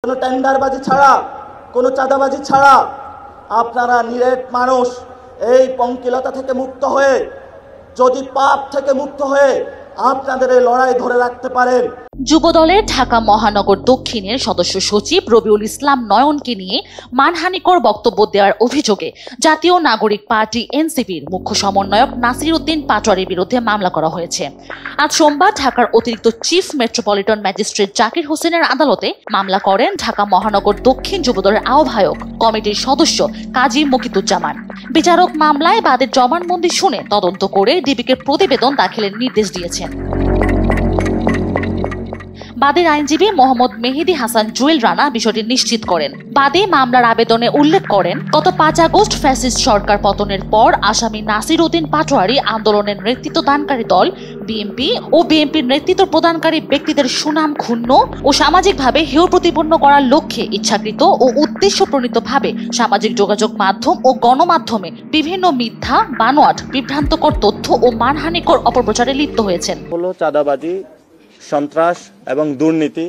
কোনো টেন্ডারবাজি ছাড়া, কোনো চাঁদাবাজি ছাড়া আপনারা নিরেট মানুষ এই পঙ্কিলতা থেকে মুক্ত হয়ে, যদি পাপ থেকে মুক্ত হয়ে আপনাদের এই লড়াই ধরে রাখতে পারেন। যুবদলের ঢাকা মহানগর দক্ষিণের সদস্য সচিব রবিউল ইসলাম নয়নকে নিয়ে মানহানিকর বক্তব্য দেওয়ার অভিযোগে জাতীয় নাগরিক পার্টি এনসিপির মুখ্য সমন্বয়ক নাসির উদ্দিন পাটোয়ারির বিরুদ্ধে মামলা করা হয়েছে। আজ সোমবার ঢাকার অতিরিক্ত চিফ মেট্রোপলিটন ম্যাজিস্ট্রেট জাকির হোসেনের আদালতে মামলা করেন ঢাকা মহানগর দক্ষিণ যুবদলের আহ্বায়ক কমিটির সদস্য কাজী মুকিতুজ্জামান। বিচারক মামলায় বাদীর জবানবন্দি শুনে তদন্ত করে ডিবিকে প্রতিবেদন দাখিলের নির্দেশ দিয়েছেন। বাদীর আইনজীবী মোহাম্মদ মেহেদী হাসান জুয়েল রানা বিষয়টি নিশ্চিত করেন। বাদী মামলার আবেদনে উল্লেখ করেন, গত 5 আগস্ট ফ্যাসিস্ট সরকার পতনের পর আসামি নাসির উদ্দিন পাটোয়ারি আন্দোলনের নেতৃত্ব দানকারী দল বিএনপি ও বিএনপির নেতৃত্ব প্রদানকারী ব্যক্তিদের সুনাম ক্ষুণ্ণ ও সামাজিকভাবে হেয় প্রতিপন্ন করার লক্ষ্যে ইচ্ছাকৃত ও উদ্দেশ্যপ্রণীতভাবে সামাজিক যোগাযোগ মাধ্যম ও গণমাধ্যমে বিভিন্ন মিথ্যা, বানোয়াট, বিভ্রান্তকর তথ্য ও মানহানিকর অপপ্রচারে লিপ্ত হয়েছেন। চাঁদাবাজি, সন্ত্রাস এবং দুর্নীতি,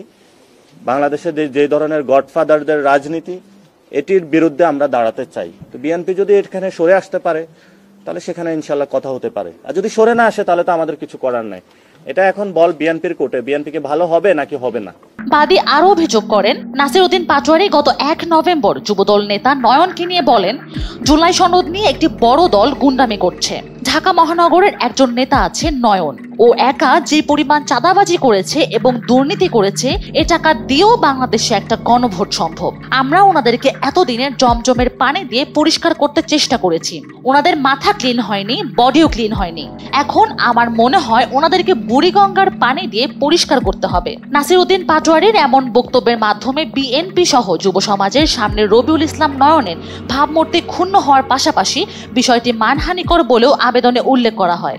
বাংলাদেশে যে ধরনের গডফাদারদের রাজনীতি, এটির বিরুদ্ধে আমরা দাঁড়াতে চাই। তো বিএনপি যদি এখানে সরে আসতে পারে তাহলে সেখানে ইনশাল্লাহ কথা হতে পারে, আর যদি সরে না আসে তাহলে তো আমাদের কিছু করার নাই। এটা এখন বল বিএনপির কোর্টে, বিএনপি কে ভালো হবে নাকি হবে না। বাদী আরো অভিযোগ করেন, নাসির উদ্দিন পাটোয়ারি গত 1 নভেম্বর যুবদল নেতা নয়নকে নিয়ে বলেন, জুলাই সনদ নিয়ে একটি বড় দল গুন্ডামি করছে। ঢাকা মহানগরের একজন নেতা আছে নয়ন, ও একা যে পরিমাণ চাঁদাবাজি করেছে এবং দুর্নীতি করেছে এ টাকা দিয়েও বাংলাদেশে একটা গণভোট সম্ভব। আমরা ওনাদেরকে এতদিনের জমজমের পানি দিয়ে পরিষ্কার করতে চেষ্টা করেছি। ওনাদের মাথা ক্লিন হয়নি, বডিও ক্লিন হয়নি। এখন আমার মনে হয় ওনাদেরকে বুড়িগঙ্গার পানি দিয়ে পরিষ্কার করতে হবে। নাসির উদ্দিন পাটোয়ারির এমন বক্তব্যের মাধ্যমে বিএনপি সহ যুব সমাজের সামনে রবিউল ইসলাম নয়নের ভাবমূর্তি ক্ষুণ্ণ হওয়ার পাশাপাশি বিষয়টি মানহানিকর বলেও আবেদনে উল্লেখ করা হয়।